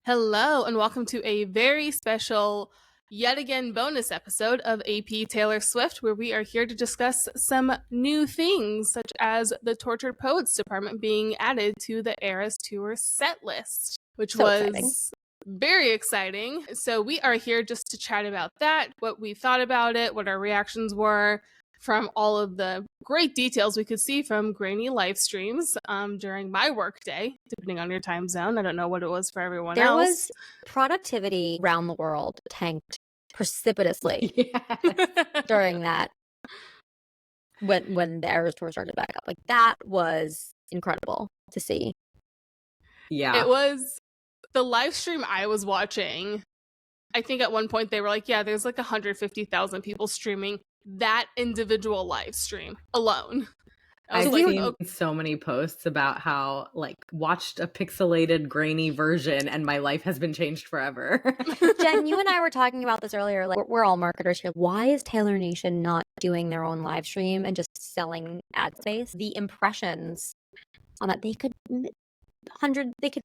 Hello, and welcome to a very special, yet again, bonus episode of AP Taylor Swift, where we are here to discuss some new things, such as the Tortured Poets Department being added to the Eras Tour set list, which was exciting. Very exciting. So we are here just to chat about that, what we thought about it, what our reactions were from all of the great details we could see from grainy live streams during my work day, depending on your time zone. I don't know what it was for everyone There else. was productivity around the world tanked precipitously during that when the Eras Tour started back up. Like, that was incredible to see. Yeah. It was the live stream I was watching. I think at one point they were like, yeah, there's like 150,000 people streaming that individual live stream alone. I've seen so many posts about how, like, watched a pixelated, grainy version and my life has been changed forever. Jen, you and I were talking about this earlier. Like, we're all marketers here. Why is Taylor Nation not doing their own live stream and just selling ad space? The impressions on that, they could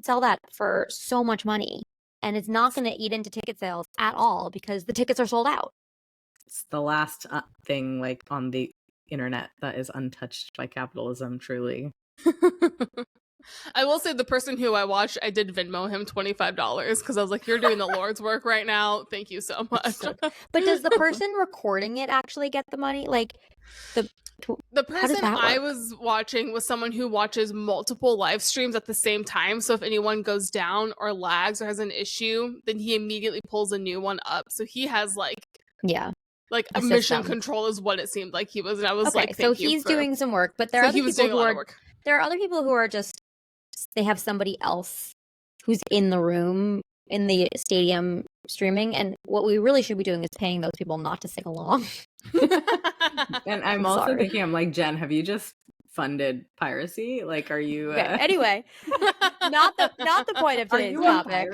sell that for so much money, and it's not going to eat into ticket sales at all because the tickets are sold out. It's the last thing, like, on the internet that is untouched by capitalism, truly. I will say the person who I watched, I did Venmo him $25 because I was like, you're doing the Lord's work right now. Thank you so much. But does the person recording it actually get the money? Like, the person I was watching was someone who watches multiple live streams at the same time. So if anyone goes down or lags or has an issue, then he immediately pulls a new one up. So he has like a mission control is what it seemed like he was. And I was like, so he's doing some work, but there are other people who are just, they have somebody else who's in the room in the stadium streaming, and what we really should be doing is paying those people not to sing along. And I'm also thinking, I'm like, Jen, have you just funded piracy? Like, are you anyway, not the point of today's topic.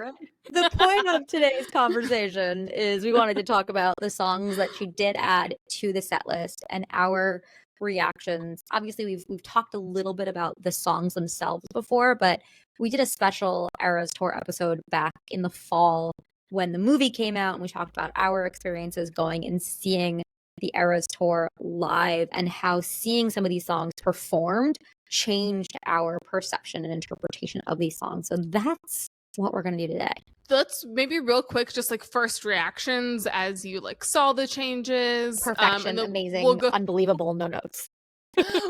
The point of today's conversation is we wanted to talk about the songs that she did add to the set list and our reactions. Obviously, we've talked a little bit about the songs themselves before, but we did a special Eras Tour episode back in the fall when the movie came out, and we talked about our experiences going and seeing the Eras Tour live and how seeing some of these songs performed changed our perception and interpretation of these songs. So that's what we're going to do today. Let's maybe real quick, just like first reactions as you like saw the changes. Perfection, amazing, unbelievable, no notes.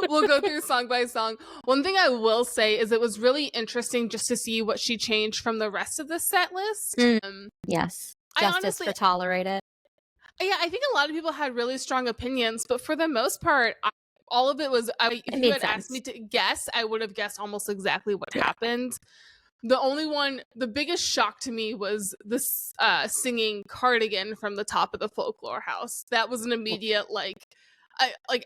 We'll go through song by song. One thing I will say is it was really interesting just to see what she changed from the rest of the set list. Yes. Justice for Tolerate It. Yeah, I think a lot of people had really strong opinions, but for the most part, all of it was, if you had asked me to guess, I would have guessed almost exactly what happened. The biggest shock to me was this singing Cardigan from the top of the Folklore House. That was an immediate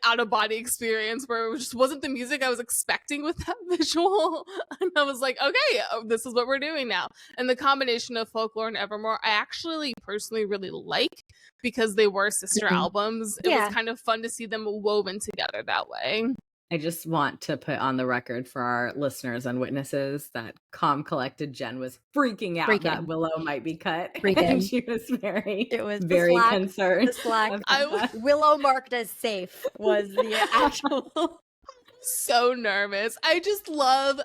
out of body experience where it just wasn't the music I was expecting with that visual. And I was like, okay, this is what we're doing now. And the combination of Folklore and Evermore, I actually personally really like because they were sister albums. It was kind of fun to see them woven together that way. I just want to put on the record for our listeners and witnesses that calm, collected Jen was freaking out that Willow might be cut. And she was very concerned. Willow marked as safe was the actual. So nervous. I just love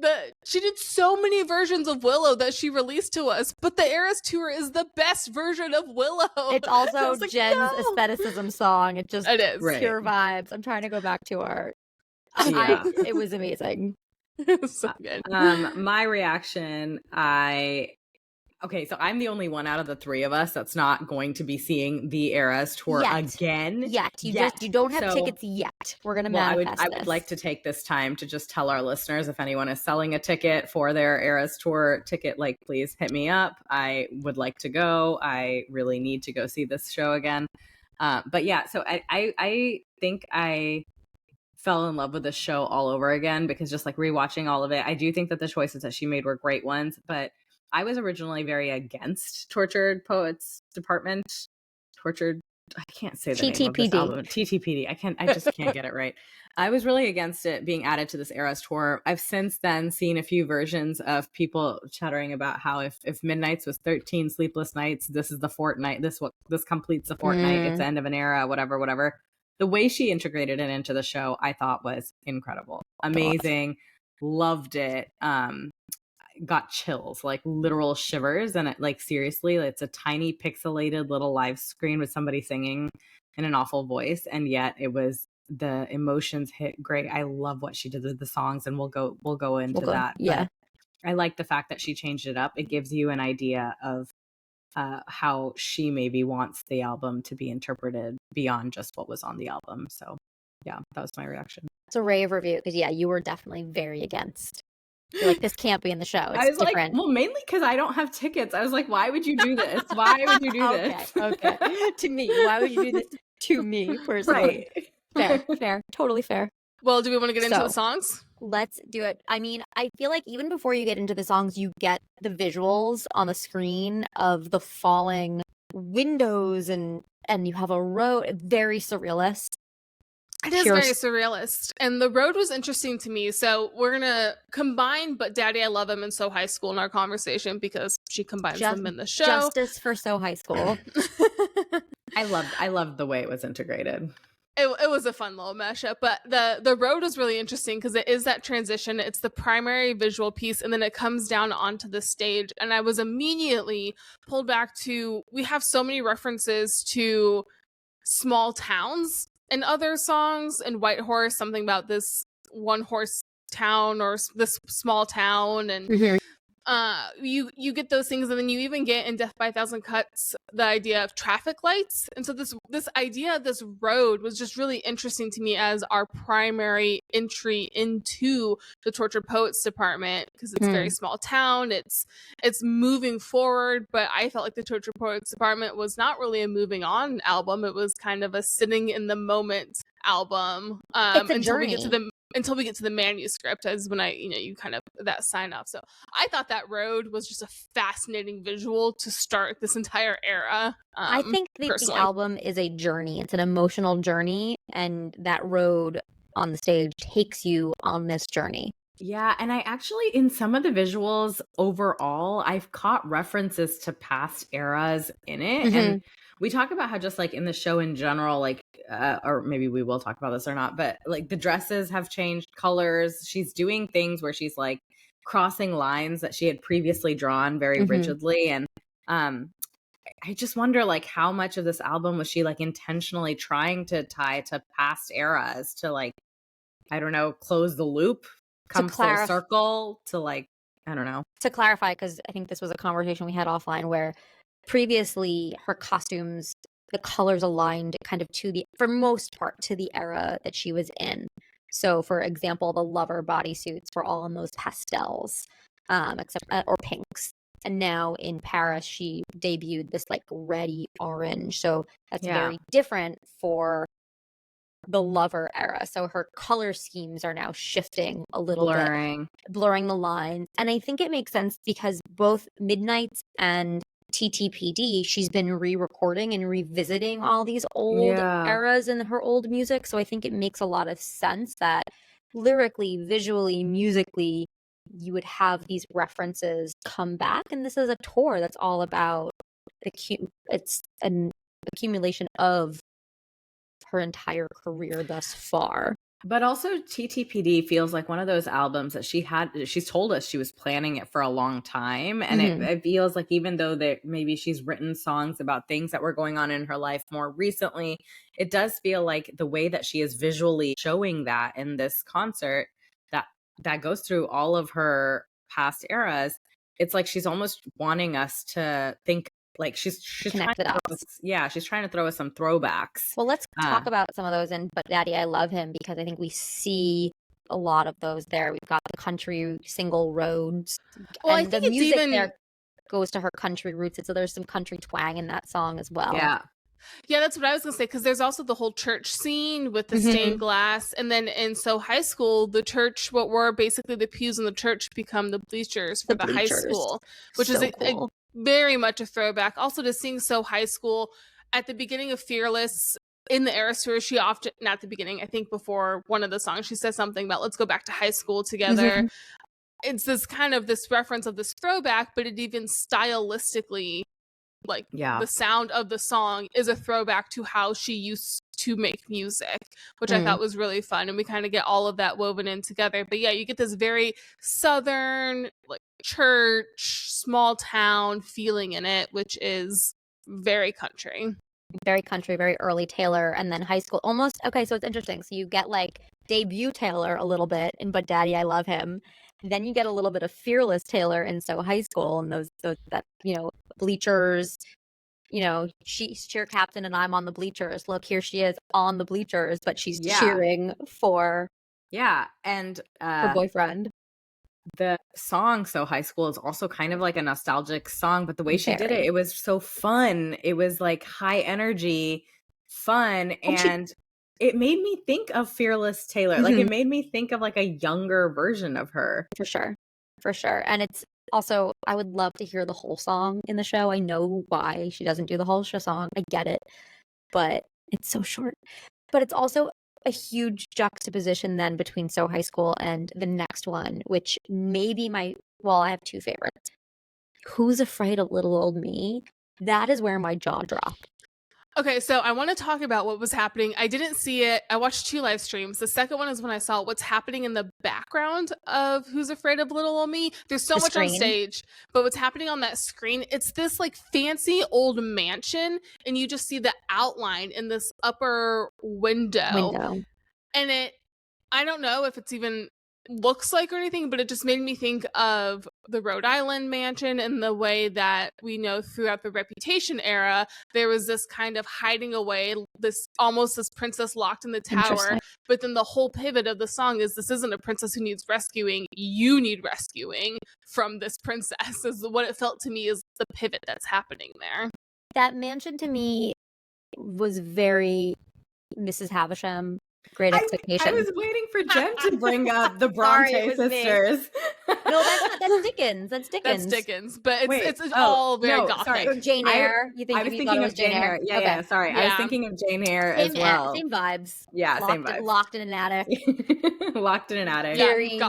that she did so many versions of Willow that she released to us, but the Eras Tour is the best version of Willow. It's also Jen's aestheticism song. It is pure vibes. I'm trying to go back to our. It was amazing. It was so good. My reaction, so I'm the only one out of the three of us that's not going to be seeing the Eras Tour again. You don't have tickets yet. We're going to manifest I would like to take this time to just tell our listeners, if anyone is selling a ticket for their Eras Tour ticket, like, please hit me up. I would like to go. I really need to go see this show again. But yeah, so I think I fell in love with the show all over again because just like rewatching all of it, I do think that the choices that she made were great ones, but I was originally very against Tortured Poets Department. Tortured I can't say the name of this album. TTPD. I just can't get it right. I was really against it being added to this Eras tour. I've since then seen a few versions of people chattering about how if Midnights was 13 sleepless nights, this is the Fortnight. This completes the Fortnight. It's the end of an era, whatever. The way she integrated it into the show, I thought was incredible. Amazing. Loved it. Got chills, like literal shivers. And seriously, it's a tiny pixelated little live screen with somebody singing in an awful voice. And yet the emotions hit great. I love what she did with the songs, and we'll go into that. Yeah. But I like the fact that she changed it up. It gives you an idea of how she maybe wants the album to be interpreted beyond just what was on the album. So yeah, that was my reaction. It's a rave review because you were definitely very against. You're like, this can't be in the show. It's I was different. like, well, mainly because I don't have tickets. I was like, why would you do this? Why would you do this? Okay. To me, why would you do this to me personally? Right. Fair, totally fair. Well, do we want to get into the songs? Let's do it. I mean, I feel like even before you get into the songs, you get the visuals on the screen of the falling windows and you have a road, very surrealist. It is very surrealist. And the road was interesting to me. So we're going to combine But Daddy, I Love Him and So High School in our conversation because she combines them in the show. Justice for So High School. I loved the way it was integrated. It was a fun little mashup, but the road was really interesting because it is that transition. It's the primary visual piece, and then it comes down onto the stage. And I was immediately pulled back to, we have so many references to small towns in other songs. And White Horse, something about this one horse town or this small town, and you get those things, and then you even get in Death by a Thousand Cuts the idea of traffic lights. And so this idea of this road was just really interesting to me as our primary entry into the Tortured Poets department, because it's a very small town. It's moving forward, but I felt like the Tortured Poets department was not really a moving on album. It was kind of a sitting in the moment album until we get to the manuscript, as when you kind of that sign off. So I thought that road was just a fascinating visual to start this entire era. I think the album is a journey. It's an emotional journey, and that road on the stage takes you on this journey. Yeah, and I actually, in some of the visuals overall, I've caught references to past eras in it. And we talk about how just like in the show in general, like, or maybe we will talk about this or not, but like the dresses have changed colors. She's doing things where she's like crossing lines that she had previously drawn very rigidly. And I just wonder like how much of this album was she like intentionally trying to tie to past eras to like, I don't know, close the loop, come full circle to like, I don't know. To clarify, because I think this was a conversation we had offline where previously her costumes, the colors aligned kind of for most part, to the era that she was in. So for example, the Lover bodysuits were all in those pastels, except or pinks. And now in Paris, she debuted this like reddy orange. So that's very different for the Lover era. So her color schemes are now shifting a little bit, blurring the lines. And I think it makes sense because both Midnights and TTPD, she's been re-recording and revisiting all these old eras in her old music. So I think it makes a lot of sense that lyrically, visually, musically, you would have these references come back. And this is a tour that's all about it's an accumulation of her entire career thus far. But also TTPD feels like one of those albums that she's told us she was planning it for a long time. And it feels like even though that maybe she's written songs about things that were going on in her life more recently, it does feel like the way that she is visually showing that in this concert that goes through all of her past eras. It's like she's almost wanting us to think like she's trying to throw us some throwbacks. Well, let's talk about some of those in But Daddy, I Love Him, because I think we see a lot of those there. We've got the country single Roads. Well, and I think the music there goes to her country roots. So there's some country twang in that song as well. Yeah, that's what I was going to say, because there's also the whole church scene with the stained glass. And then in So High School, the church, what were basically the pews in the church become the bleachers for the high school, which is cool. Very much a throwback. Also to sing So High School, at the beginning of Fearless, in the Eras Tour, she often, not at the beginning, I think before one of the songs, she says something about let's go back to high school together. It's this kind of this reference of this throwback, but it even stylistically, like the sound of the song is a throwback to how she used to make music, which I thought was really fun. And we kind of get all of that woven in together. But yeah, you get this very Southern, like church, small town feeling in it, which is very country. Very country, very early Taylor, and then high school. Almost, okay, so it's interesting. So you get like debut Taylor a little bit in But Daddy, I Love Him. Then you get a little bit of Fearless Taylor in So High School, and those that, you know, bleachers, you know, she's cheer captain and I'm on the bleachers. Look, here she is on the bleachers, but she's cheering for and her boyfriend. The song So High School is also kind of like a nostalgic song, but the way she did it, it was so fun. It was like high energy, fun, and it made me think of Fearless Taylor. Like it made me think of like a younger version of her. For sure. And it's also, I would love to hear the whole song in the show. I know why she doesn't do the whole show song. I get it, but it's so short. But it's also a huge juxtaposition then between So High School and the next one, which may be I have two favorites. Who's Afraid of Little Old Me? That is where my jaw dropped. Okay, so I want to talk about what was happening. I didn't see it. I watched 2 live streams. The second one is when I saw what's happening in the background of Who's Afraid of Little Old Me. There's so much on stage, but what's happening on that screen, it's this like fancy old mansion, and you just see the outline in this upper window. And I don't know if it's even looks like or anything, but it just made me think of the Rhode Island mansion and the way that we know throughout the Reputation era, there was this kind of hiding away, this princess locked in the tower. But then the whole pivot of the song is this isn't a princess who needs rescuing. You need rescuing from this princess is what it felt to me is the pivot that's happening there. That mansion to me was very Mrs. Havisham. Great Expectations. I was waiting for Jen to bring up the Bronte sisters. No, that's Dickens. That's Dickens. But it's all very gothic. Sorry. Jane Eyre. I was thinking of Jane Eyre. Yeah, sorry. I was thinking of Jane Eyre as well. Same vibes. Yeah, same vibes. Locked in an attic. Locked in an attic. Very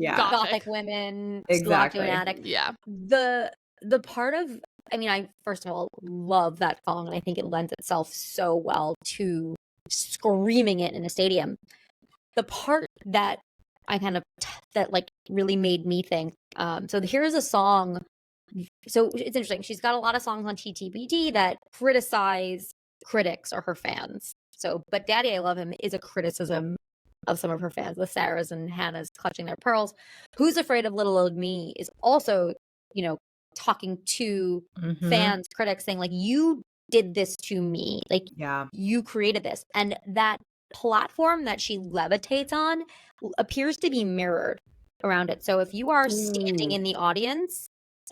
gothic women. Exactly. Locked in an attic. Yeah. The part of, I mean, I first of all love that song, and I think it lends itself so well to screaming it in a stadium. The part that I kind of that like really made me think, so here's a song, so it's interesting, she's got a lot of songs on TTPD that criticize critics or her fans. So But Daddy, I Love Him is a criticism of some of her fans, the Sarahs and Hannahs clutching their pearls. Who's Afraid of Little Old Me is also, you know, talking to fans, critics, saying like, you did this to me, like you created this. And that platform that she levitates on appears to be mirrored around it. So if you are standing in the audience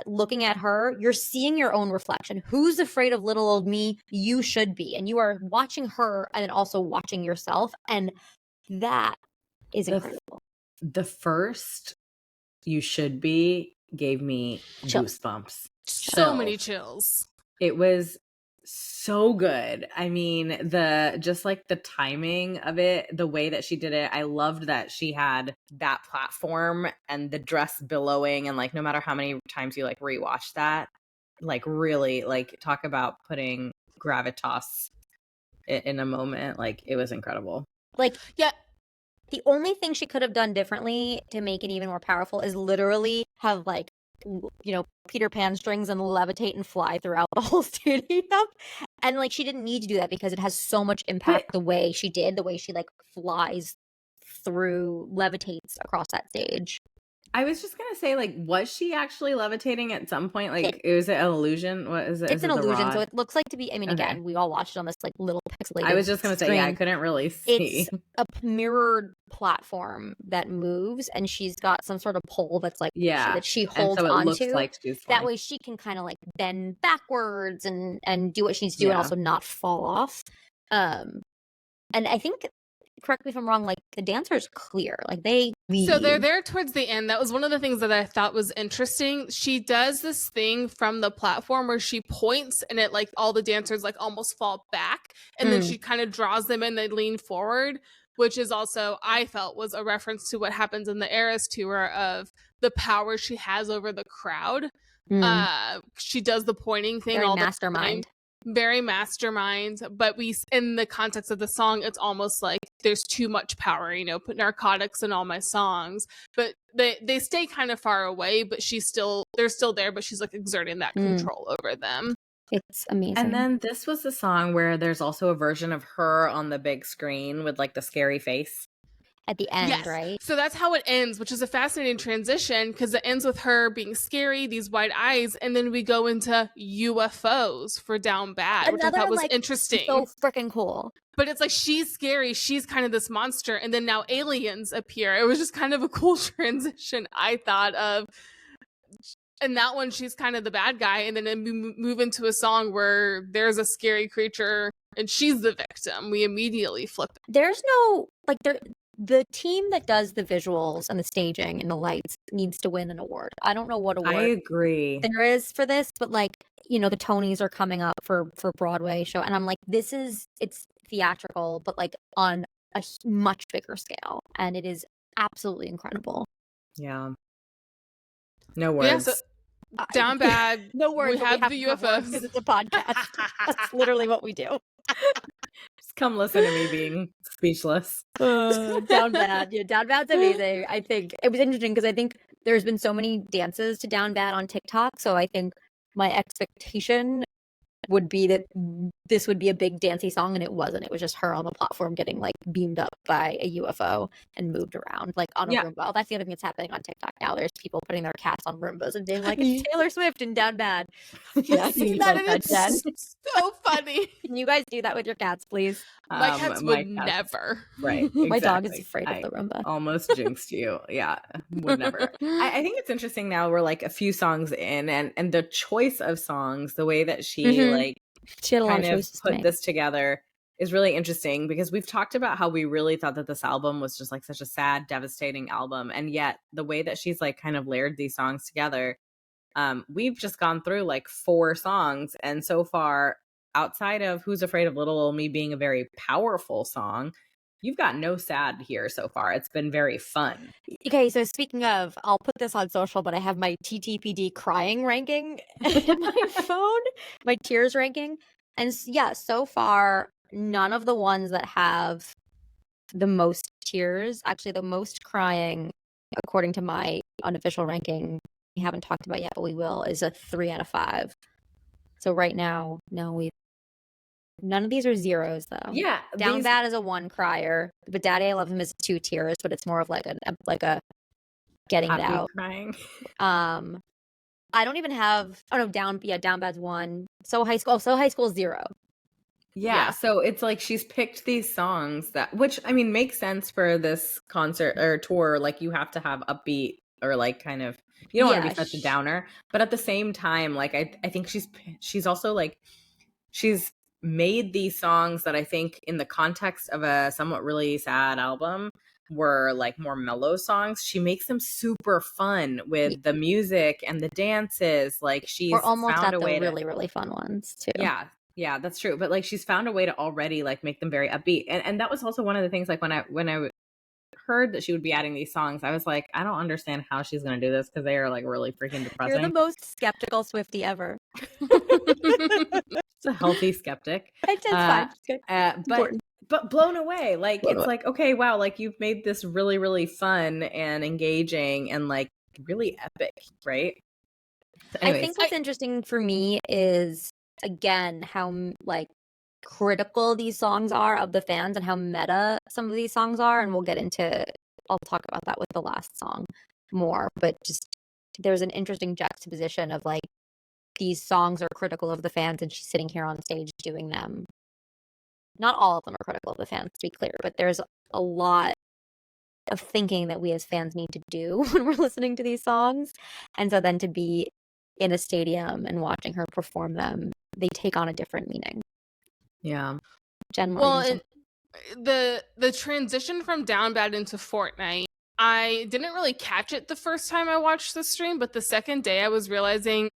looking at her, you're seeing your own reflection. Who's afraid of little old me? You should be. And you are watching her and then also watching yourself. And that is incredible. The first You Should Be gave me goosebumps. So many chills. It was so good. I mean, just like the timing of it, the way that she did it, I loved that she had that platform and the dress billowing, and like no matter how many times you like rewatch that, like really like talk about putting gravitas in a moment, like it was incredible. Like, yeah, the only thing she could have done differently to make it even more powerful is literally have like, you know, Peter Pan strings and levitate and fly throughout the whole stadium. And like she didn't need to do that because it has so much impact the way she like flies through, levitates across that stage. I was just gonna say, like, was she actually levitating at some point? Like, is it an illusion? What is it? It's an illusion, so it looks like to be. I mean, again, we all watched it on this like little pixelated. I was just gonna say, I couldn't really see. It's a mirrored platform that moves, and she's got some sort of pole that's like that she holds onto. Like that way, she can kind of like bend backwards and do what she needs to do, and also not fall off. And I think, correct me if I'm wrong, like the dancer is clear, like they So they're there towards the end. That was one of the things that I thought was interesting. She does this thing from the platform where she points and it like all the dancers like almost fall back, and then she kind of draws them and they lean forward, which is also, I felt, was a reference to what happens in the Eras tour of the power she has over the crowd. She does the pointing thing all mastermind. the time. Very mastermind, but in the context of the song, it's almost like there's too much power, put narcotics in all my songs, but they stay kind of far away, but they're still there, but she's like exerting that control over them. It's amazing. And then this was the song where there's also a version of her on the big screen with like the scary face at the end, right? So that's how it ends, which is a fascinating transition because it ends with her being scary, these wide eyes, and then we go into UFOs for Down Bad, which I thought was interesting. So freaking cool. But it's like she's scary, she's kind of this monster, and then now aliens appear. It was just kind of a cool transition, I thought of. And that one, she's kind of the bad guy, and then we move into a song where there's a scary creature and she's the victim. We immediately flip it. There's no, like, the team that does the visuals and the staging and the lights needs to win an award. I don't know what award I agree there is for this, but like, the Tonys are coming up for Broadway show, and I'm like, it's theatrical, but like on a much bigger scale, and it is absolutely incredible. Yeah. No words. Yeah, so Down Bad. No words. We have the UFOs because it's a podcast. That's literally what we do. Just come listen to me being speechless. Down Bad. Yeah, Down Bad's amazing. I think it was interesting because I think there's been so many dances to Down Bad on TikTok. So I think my expectation would be that this would be a big dancey song, and it wasn't. It was just her on the platform getting like beamed up by a UFO and moved around like on a Roomba. Well, that's the other thing that's happening on TikTok now. There's people putting their cats on Roombas and being like, it's Taylor Swift and Down Bad. Yeah, see that, and it's so funny. Can you guys do that with your cats, please? My cats would never. Right. Exactly. My dog is afraid of the Roomba. Almost jinxed you. Yeah, would never. I think it's interesting now we're like a few songs in, and the choice of songs, the way that she she had a lot kind of of put this together is really interesting, because we've talked about how we really thought that this album was just like such a sad, devastating album, and yet the way that she's like kind of layered these songs together, we've just gone through like 4 songs, and so far, outside of Who's Afraid of Little Ol' Me being a very powerful song, you've got no sad here so far. It's been very fun. Okay, so speaking of, I'll put this on social, but I have my TTPD crying ranking in my phone, my tears ranking. And yeah, so far, none of the ones that have the most tears, actually the most crying, according to my unofficial ranking, we haven't talked about yet, but we will, is a 3 out of 5. So right now, none of these are zeros, though. Yeah. Down Bad is a 1 crier, but Daddy I Love Him is 2 tears, but it's more of like a getting it out. Crying. I don't even have. Oh no, Down Bad's 1. So High School is 0. Yeah, so it's like she's picked these songs that, which I mean makes sense for this concert or tour. Like you have to have upbeat or like kind of, you don't want to be such a downer, but at the same time, like I think she's also like she's made these songs that I think in the context of a somewhat really sad album were like more mellow songs. She makes them super fun with the music and the dances. Like she's almost found at a way the really, really fun ones too. Yeah, that's true. But like she's found a way to already like make them very upbeat. And that was also one of the things like when I heard that she would be adding these songs, I was like, I don't understand how she's going to do this because they are like really freaking depressing. You're the most skeptical Swiftie ever. It's a healthy skeptic. It's fine. It's good. But blown away. Like it's like, okay, wow, like you've made this really, really fun and engaging and like really epic, right? So anyways, I think what's interesting for me is again how like critical these songs are of the fans and how meta some of these songs are, and I'll talk about that with the last song more, but just there's an interesting juxtaposition of like these songs are critical of the fans and she's sitting here on stage doing them. Not all of them are critical of the fans, to be clear, but there's a lot of thinking that we as fans need to do when we're listening to these songs, and so then to be in a stadium and watching her perform them, they take on a different meaning. Yeah. Jen, well, the transition from Down Bad into Fortnight I didn't really catch it the first time I watched the stream, but the second day I was realizing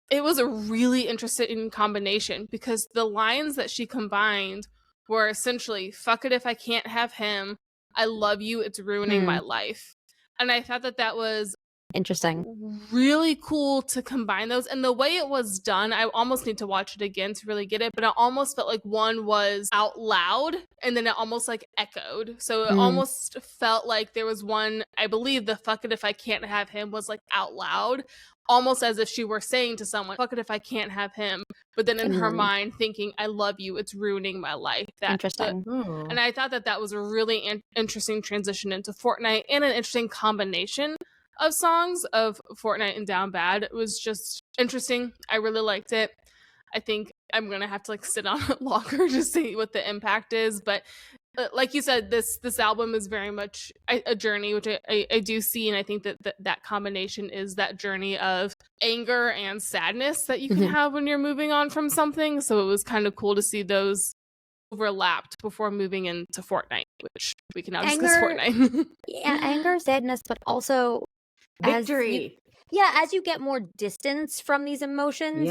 it was a really interesting combination because the lines that she combined were essentially, fuck it if I can't have him, I love you, it's ruining my life. And I thought that was interesting, really cool to combine those. And the way it was done, I almost need to watch it again to really get it, but it almost felt like one was out loud and then it almost like echoed. So it almost felt like there was one, I believe the fuck it if I can't have him was like out loud, almost as if she were saying to someone, fuck it if I can't have him, but then in her mind thinking, I love you, it's ruining my life. Interesting. And I thought that was a really interesting transition into Fortnight and an interesting combination of songs of Fortnight and Down Bad. It was just interesting. I really liked it. I think I'm gonna have to like sit on it longer to see what the impact is, but like you said, this album is very much a journey, which I do see, and I think that combination is that journey of anger and sadness that you can have when you're moving on from something. So it was kind of cool to see those overlapped before moving into Fortnight, which we can now discuss Fortnight. Yeah, anger, sadness, but also victory. As you get more distance from these emotions,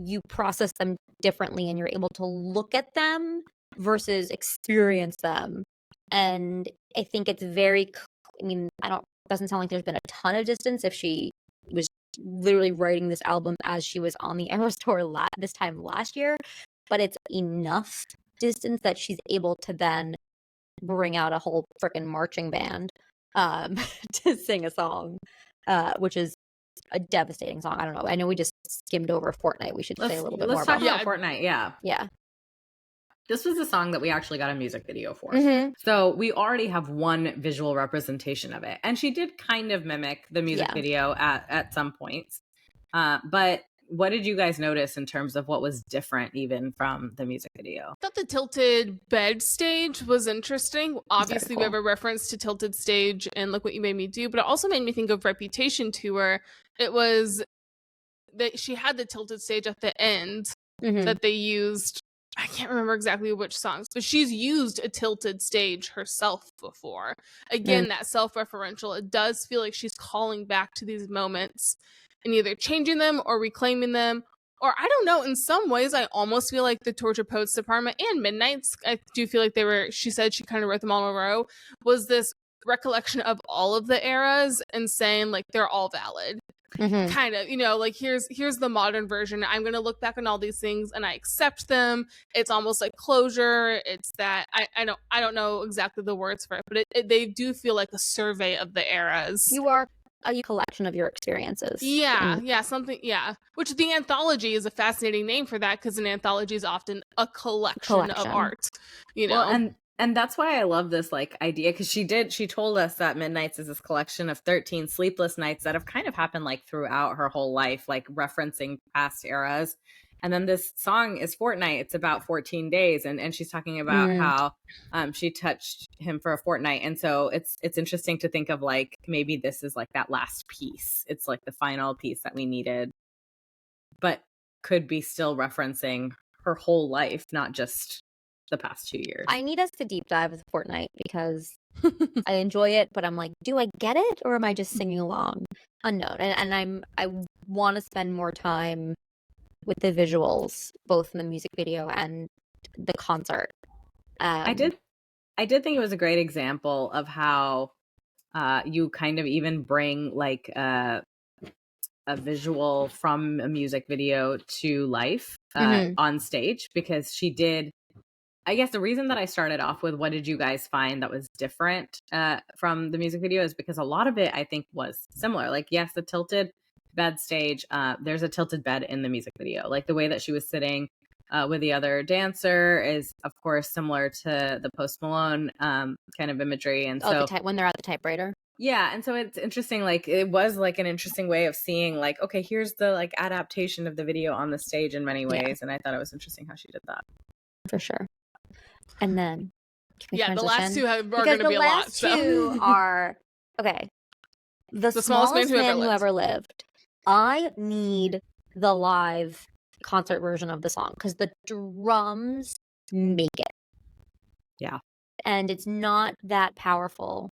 you process them differently and you're able to look at them versus experience them. And I think it's doesn't sound like there's been a ton of distance if she was literally writing this album as she was on the Eras tour this time last year, but it's enough distance that she's able to then bring out a whole freaking marching band to sing a song, which is a devastating song. I don't know. I know we just skimmed over Fortnight. We should say a little bit more about it. Let's talk about Fortnight. Yeah. This was a song that we actually got a music video for. So we already have one visual representation of it. And she did kind of mimic the music video at some points. But what did you guys notice in terms of what was different even from the music video? I thought the tilted bed stage was interesting. Obviously, we have a reference to Tilted Stage and Look What You Made Me Do, but it also made me think of Reputation Tour. It was that she had the tilted stage at the end that they used. I can't remember exactly which songs, but she's used a tilted stage herself before. Again, that self-referential, it does feel like she's calling back to these moments and either changing them or reclaiming them. Or I don't know, in some ways, I almost feel like the Torture Poets Department and Midnight's, I do feel like she said she kind of wrote them all in a row, was this recollection of all of the eras and saying like they're all valid. Kind of, like here's the modern version. I'm gonna look back on all these things and I accept them. It's almost like closure. It's that I don't know exactly the words for it, but they do feel like a survey of the eras. You are a collection of your experiences. Something. Which the anthology is a fascinating name for that, because an anthology is often a collection of art. Well, and that's why I love this like idea, because she told us that Midnight's is this collection of 13 sleepless nights that have kind of happened like throughout her whole life, like referencing past eras. And then this song is Fortnight. It's about 14 days. And she's talking about how she touched him for a fortnight. And so it's interesting to think of like, maybe this is like that last piece. It's like the final piece that we needed, but could be still referencing her whole life, not just the past 2 years. I need us to deep dive with Fortnight because I enjoy it, but I'm like, do I get it or am I just singing along? Unknown. And I want to spend more time with the visuals, both in the music video and the concert. I did think it was a great example of how you kind of even bring like a visual from a music video to life on stage, because she did. I guess the reason that I started off with what did you guys find that was different from the music video is because a lot of it I think was similar. Like, yes, the tilted bed stage, there's a tilted bed in the music video. Like the way that she was sitting with the other dancer is of course similar to the Post Malone kind of imagery. And so when they're at the typewriter. Yeah, and so it's interesting, like it was like an interesting way of seeing like, okay, here's the like adaptation of the video on the stage in many ways. And I thought it was interesting how she did that. For sure. And then the last two are going to be a lot. The last two are the smallest man who ever lived. I need the live concert version of the song because the drums make it. Yeah, and it's not that powerful.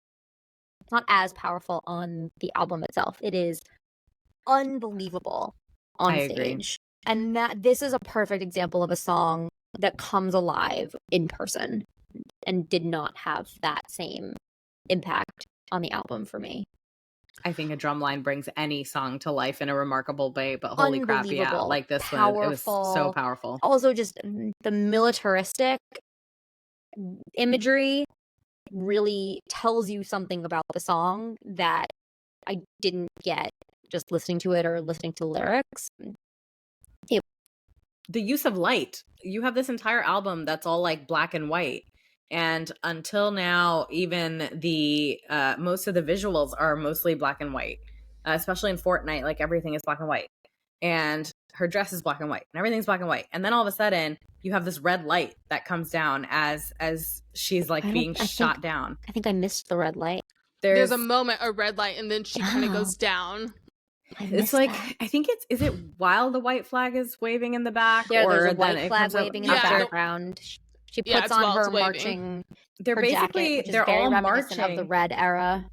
not as powerful on the album itself. It is unbelievable on stage. And this is a perfect example of a song that comes alive in person and did not have that same impact on the album for me. I think a drum line brings any song to life in a remarkable way, but holy crap, yeah, like this one, it was so powerful. Also, just the militaristic imagery really tells you something about the song that I didn't get just listening to it or listening to the lyrics. The use of light. You have this entire album that's all like black and white. And until now, even the most of the visuals are mostly black and white, especially in Fortnight, like everything is black and white. And her dress is black and white and everything's black and white. And then all of a sudden you have this red light that comes down as she's like being shot down. I think I missed the red light. There's a moment, a red light, and then she kind of goes down. It's like that. I think is it while the white flag is waving in the back? Yeah, there's a white flag waving in the background. She puts on her marching. They're basically jacket, they're all marching of the red era.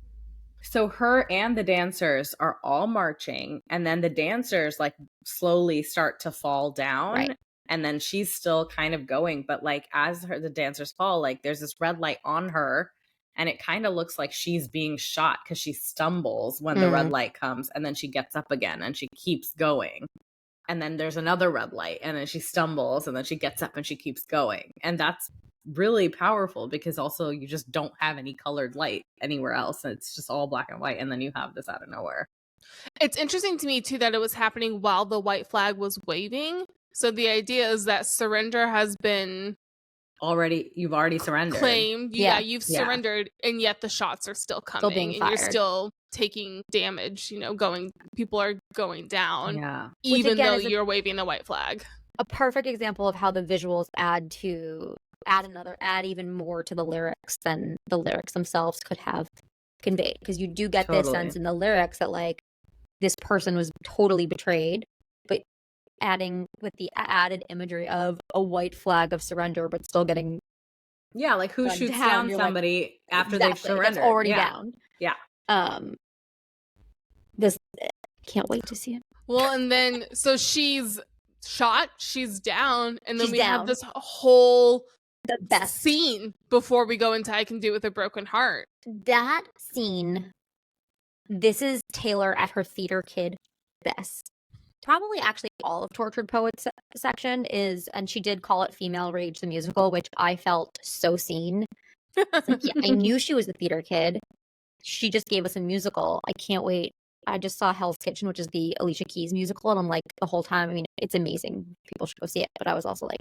So her and the dancers are all marching, and then the dancers like slowly start to fall down, right. And then she's still kind of going, but like as the dancers fall, like there's this red light on her, and it kind of looks like she's being shot because she stumbles when the red light comes, and then she gets up again and she keeps going. And then there's another red light, and then she stumbles, and then she gets up and she keeps going. And that's really powerful because also you just don't have any colored light anywhere else. It's just all black and white, and then you have this out of nowhere. It's interesting to me, too, that it was happening while the white flag was waving. So the idea is that surrender has been... You've already surrendered. Claimed. You've surrendered, and yet the shots are still coming. Still being fired. You're still taking damage, people are going down. Yeah. Even though you're waving the white flag. A perfect example of how the visuals add even more to the lyrics than the lyrics themselves could have conveyed. Because you do get this sense in the lyrics that like this person was totally betrayed, but adding with the added imagery of a white flag of surrender, but still getting like who shoots down somebody after they've surrendered? That's already down. Yeah. This can't wait to see it. Well, and then so she's shot, she's down, and then have this whole the best scene before we go into I Can Do It With a Broken Heart. That scene, this is Taylor at her theater kid best. Probably actually all of Tortured Poets section is, and she did call it Female Rage the Musical, which I felt so seen. Like, I knew she was a theater kid. She just gave us a musical. I can't wait. I just saw Hell's Kitchen, which is the Alicia Keys musical, and I'm like, the whole time, I mean, it's amazing. People should go see it. But I was also like,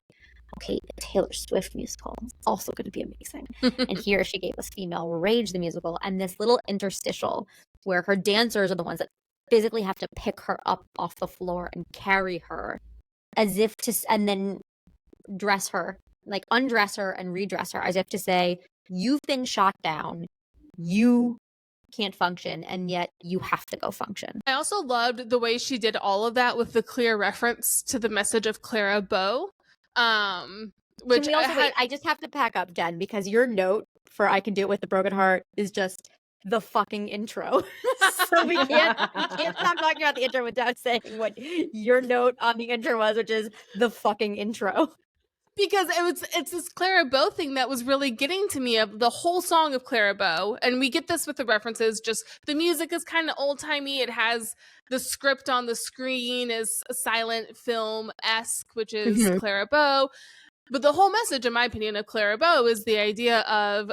okay, the Taylor Swift musical is also going to be amazing. And here she gave us Female Rage the Musical, and this little interstitial where her dancers are the ones that physically have to pick her up off the floor and carry her as if to, and then dress her, like undress her and redress her as if to say, you've been shot down. You can't function, and yet you have to go function. I also loved the way she did all of that with the clear reference to the message of Clara Bow. Which I just have to pack up, Jen, because your note for I Can Do It With a Broken Heart is just the fucking intro. So we can't stop talking about the intro without saying what your note on the intro was, which is the fucking intro. Because it's this Clara Bow thing that was really getting to me, of the whole song of Clara Bow. And we get this with the references, just the music is kind of old-timey. It has the script on the screen is a silent film-esque, which is Clara Bow. But the whole message, in my opinion, of Clara Bow is the idea of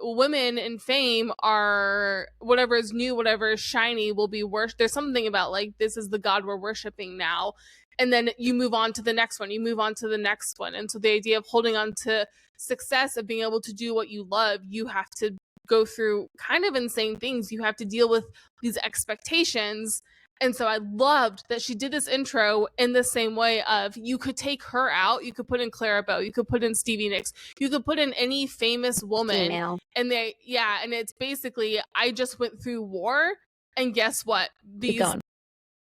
women in fame are whatever is new, whatever is shiny will be worshipped. There's something about like, this is the God we're worshiping now. And then you move on to the next one. You move on to the next one. And so the idea of holding on to success, of being able to do what you love, you have to go through kind of insane things. You have to deal with these expectations. And so I loved that she did this intro in the same way of, you could take her out, you could put in Clara Bow, you could put in Stevie Nicks, you could put in any famous woman. Female. And and it's basically, I just went through war, and guess what?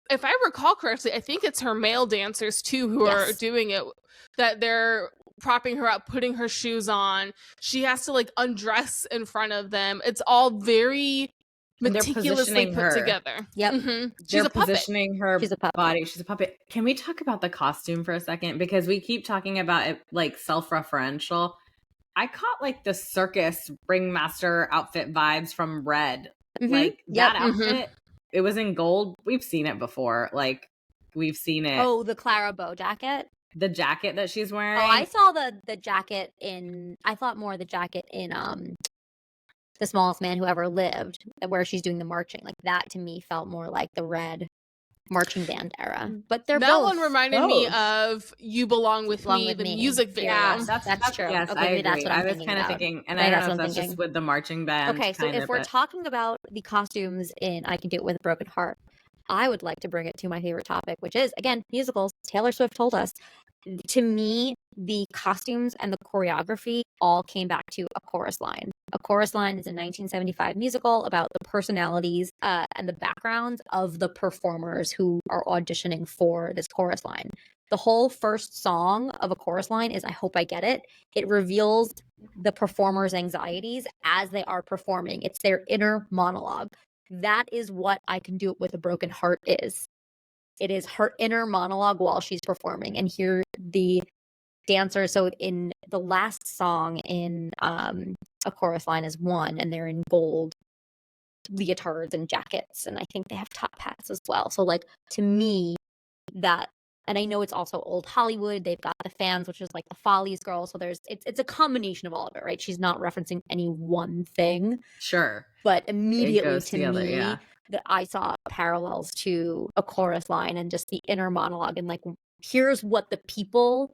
If I recall correctly, I think it's her male dancers too who are doing it, that they're propping her up, putting her shoes on. She has to like undress in front of them. It's all very meticulously put together. Yep. Mm-hmm. They're positioning her She's a puppet. body. She's a puppet. Can we talk about the costume for a second? Because we keep talking about it like self-referential. I caught like the circus ringmaster outfit vibes from Red. Like that outfit, it was in gold. We've seen it before. Like we've seen it. Oh, the Clara Bow jacket? The jacket that she's wearing. Oh, I saw the jacket I thought more of the jacket in The Smallest Man Who Ever Lived, where she's doing the marching. Like that to me felt more like the Red marching band era. But they're that both. one reminded me of You Belong With Me, the music video. Yeah, that's true. Yes, okay, I agree. that's what I'm was kind of thinking, and I don't know if that's just with the marching band. Okay, so if we're talking about the costumes in I Can Do It With a Broken Heart, I would like to bring it to my favorite topic, which is, again, musicals. Taylor Swift told us. To me, the costumes and the choreography all came back to A Chorus Line. A Chorus Line is a 1975 musical about the personalities and the backgrounds of the performers who are auditioning for this chorus line. The whole first song of A Chorus Line is I Hope I Get It. It reveals the performers' anxieties as they are performing. It's their inner monologue. That is what I Can Do It With a Broken Heart is. It is her inner monologue while she's performing. And here the dancers, so in the last song in A Chorus Line is one, and they're in gold leotards and jackets, and I think they have top hats as well. So like to me, that, and I know it's also old Hollywood, they've got the fans, which is like the Follies girl, so there's it's a combination of all of it, right? She's not referencing any one thing, sure, but immediately to together, me that I saw parallels to A Chorus Line and just the inner monologue, and like here's what the people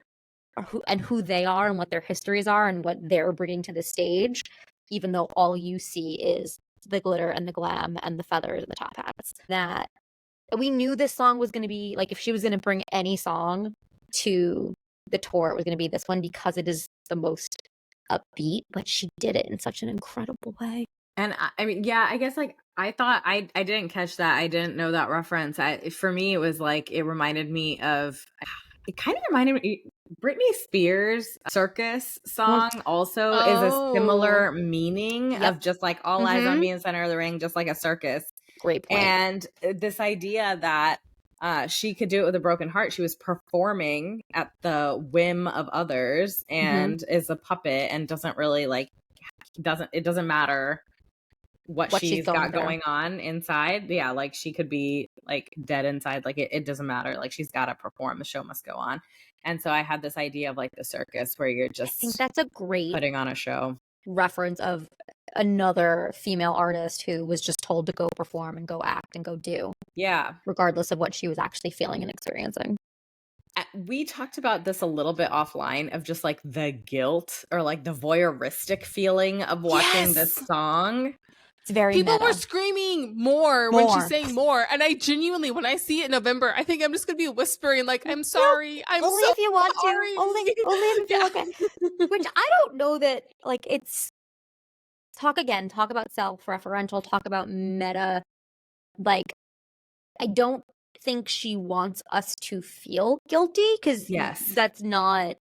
are, who they are and what their histories are and what they're bringing to the stage, even though all you see is the glitter and the glam and the feathers and the top hats. That we knew this song was going to be, like, if she was going to bring any song to the tour, it was going to be this one because it is the most upbeat, but she did it in such an incredible way. And I mean, yeah, I guess like I thought I didn't catch that. I didn't know that reference. For me, it was like, it reminded me of, it kind of reminded me, Britney Spears' Circus song also is a similar meaning of just like all eyes on me in the center of the ring, just like a circus. Great point. And this idea that she could do it with a broken heart. She was performing at the whim of others and is a puppet and doesn't really like, it doesn't matter what she's got going on inside. Yeah, like she could be like dead inside. Like it doesn't matter. Like she's got to perform. The show must go on. And so I had this idea of like the circus where you're just, I think that's a great putting on a show reference of another female artist who was just told to go perform and go act and go do. Yeah. Regardless of what she was actually feeling and experiencing. We talked about this a little bit offline of just like the guilt or like the voyeuristic feeling of watching this song. It's very people meta. were screaming more when she's saying more, and I genuinely, when I see it in November, I think I'm just gonna be whispering like, "I'm sorry, I'm only so if you want sorry. to, only if you feel okay." Which I don't know that like it's talk about self-referential, talk about meta. Like I don't think she wants us to feel guilty because that's not.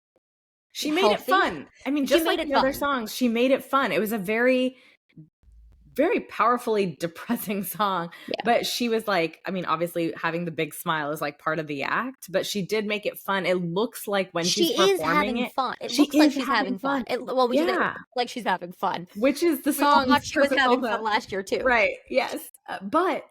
She made it fun. I mean, just like the other songs, she made it fun. It was a very powerfully depressing song, but she was like, I mean, obviously having the big smile is like part of the act, but she did make it fun. It looks like when she's performing it, fun. It looks like she's having fun. Like she's having fun, which is the song. She was having fun last year too, right? Yes, but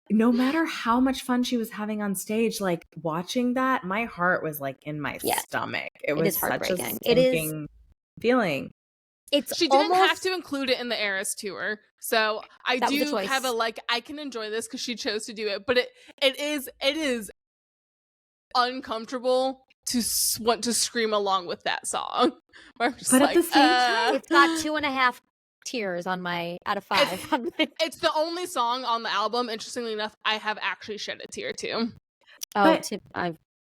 no matter how much fun she was having on stage, like watching that, my heart was like in my stomach. It was such a stinking feeling. She didn't have to include it in the Eras tour, so I do have a like. I can enjoy this because she chose to do it, but it is uncomfortable to want to scream along with that song. But at the same time, it's got 2.5 tears on my out of 5. It's the only song on the album, interestingly enough, I have actually shed a tear to.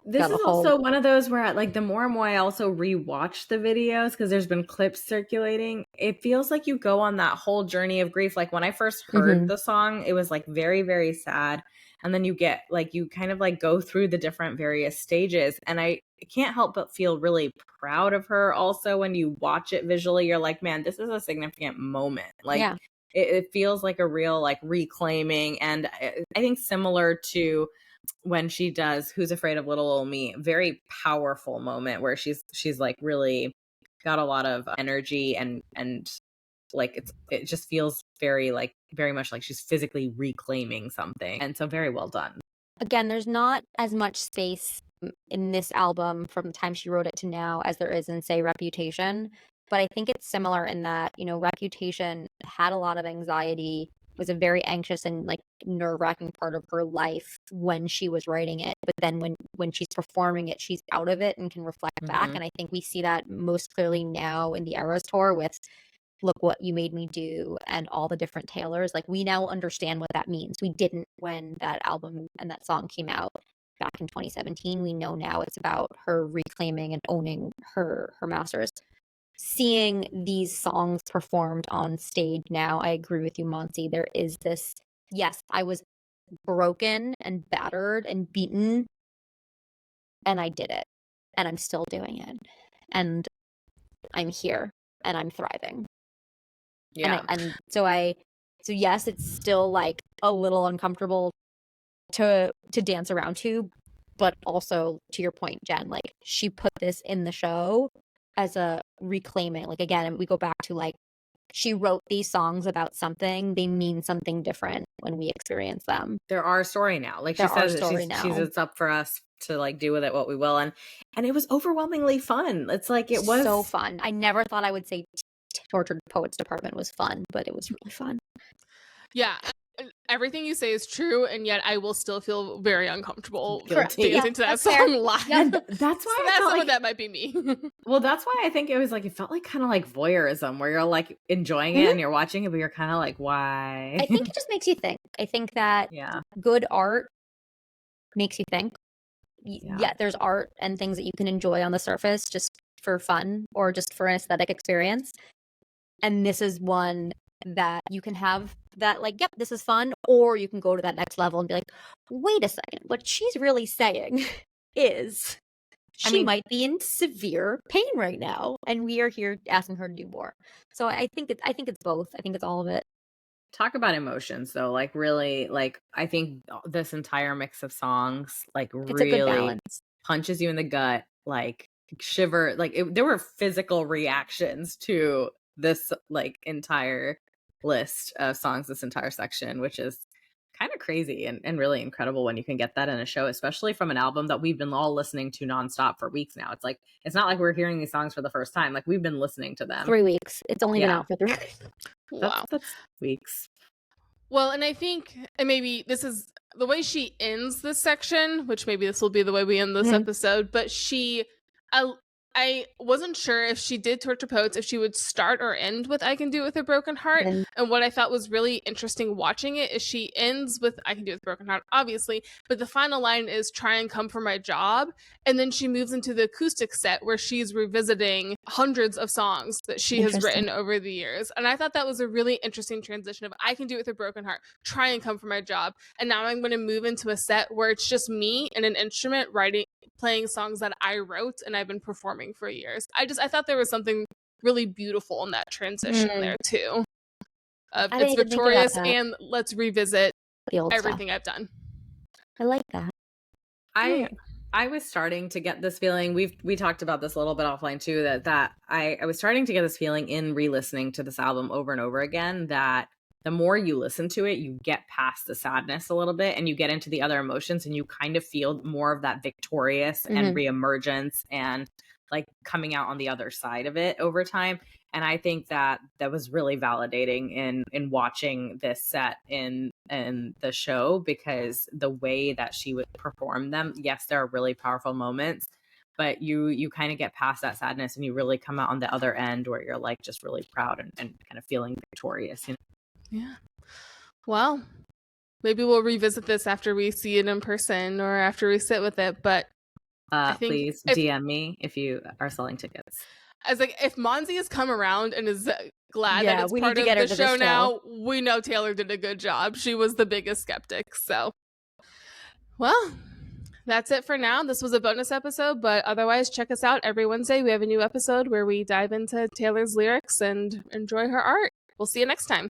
This is also one of those where like the more and more I also rewatch the videos because there's been clips circulating, it feels like you go on that whole journey of grief. Like when I first heard the song, it was like very, very sad. and then you get like, you kind of like go through the different various stages, and I can't help but feel really proud of her also. When you watch it visually, you're like, man, this is a significant moment. Like it feels like a real like reclaiming, and I think similar to when she does Who's Afraid of Little Ol' Me, very powerful moment where she's like really got a lot of energy, and like it just feels very much like she's physically reclaiming something, and so very well done. Again, there's not as much space in this album from the time she wrote it to now as there is in, say, Reputation, but I think it's similar in that, you know, Reputation had a lot of anxiety, was a very anxious and like nerve-wracking part of her life when she was writing it, but then when she's performing it, she's out of it and can reflect back, and I think we see that most clearly now in the Eras tour with Look What You Made Me Do and all the different Taylors. Like, we now understand what that means. We didn't when that album and that song came out back in 2017. We know now it's about her reclaiming and owning her masters. Seeing these songs performed on stage now, I agree with you, Monty. There is this, yes, I was broken and battered and beaten, and I did it. And I'm still doing it. And I'm here and I'm thriving. Yeah. And so yes, it's still like a little uncomfortable to dance around to, but also to your point, Jen, like she put this in the show as a reclaiming. Like, again, we go back to like, she wrote these songs about something. They mean something different when we experience them. They're our story now. Like she says, it's up for us to like do with it what we will. And it was overwhelmingly fun. It's like, it was so fun. I never thought I would say Tortured Poets Department was fun, but it was really fun. Yeah, everything you say is true, and yet I will still feel very uncomfortable dancing to that song live. Yeah, that's why some of that might be me. Well, that's why I think it was like, it felt like kind of like voyeurism, where you're like enjoying it and you're watching it, but you're kind of like, why? I think it just makes you think. I think that good art makes you think. Yeah, there's art and things that you can enjoy on the surface just for fun or just for an aesthetic experience. And this is one that you can have that like, yep, this is fun, or you can go to that next level and be like, wait a second, what she's really saying is she might be in severe pain right now, and we are here asking her to do more. So I think it's both. I think it's all of it. Talk about emotions though, like really, like I think this entire mix of songs like it's really a good balance. Punches you in the gut, like shiver, like there were physical reactions to this like entire list of songs, this entire section, which is kind of crazy and really incredible when you can get that in a show, especially from an album that we've been all listening to nonstop for weeks now. It's like, it's not like we're hearing these songs for the first time. Like, we've been listening to them 3 weeks. It's only been out for 3 weeks. Wow. That's weeks. Well, and I think, and maybe this is the way she ends this section, which maybe this will be the way we end this episode, but I wasn't sure if she did Torture Poets, if she would start or end with I Can Do It With a Broken Heart. And what I thought was really interesting watching it is she ends with I Can Do It With a Broken Heart, obviously, but the final line is try and come for my job. And then she moves into the acoustic set where she's revisiting hundreds of songs that she has written over the years. And I thought that was a really interesting transition of I can do it with a broken heart, try and come for my job. And now I'm going to move into a set where it's just me and an instrument playing songs that I wrote and I've been performing for years. I thought there was something really beautiful in that transition there too. It's victorious and let's revisit everything I've done. I like that. I was starting to get this feeling. We talked about this a little bit offline too, that I was starting to get this feeling in re-listening to this album over and over again, that the more you listen to it, you get past the sadness a little bit and you get into the other emotions and you kind of feel more of that victorious and reemergence and like coming out on the other side of it over time. And I think that was really validating in watching this set in the show, because the way that she would perform them, yes, there are really powerful moments, but you kind of get past that sadness and you really come out on the other end where you're like just really proud and kind of feeling victorious, you know? Yeah. Well, maybe we'll revisit this after we see it in person or after we sit with it, but please DM me if you are selling tickets. I was like, if Monzi has come around and is glad that it's part of the show now, we know Taylor did a good job. She was the biggest skeptic, so Well, that's it for now. This was a bonus episode, but otherwise, check us out every Wednesday. We have a new episode where we dive into Taylor's lyrics and enjoy her art. We'll see you next time.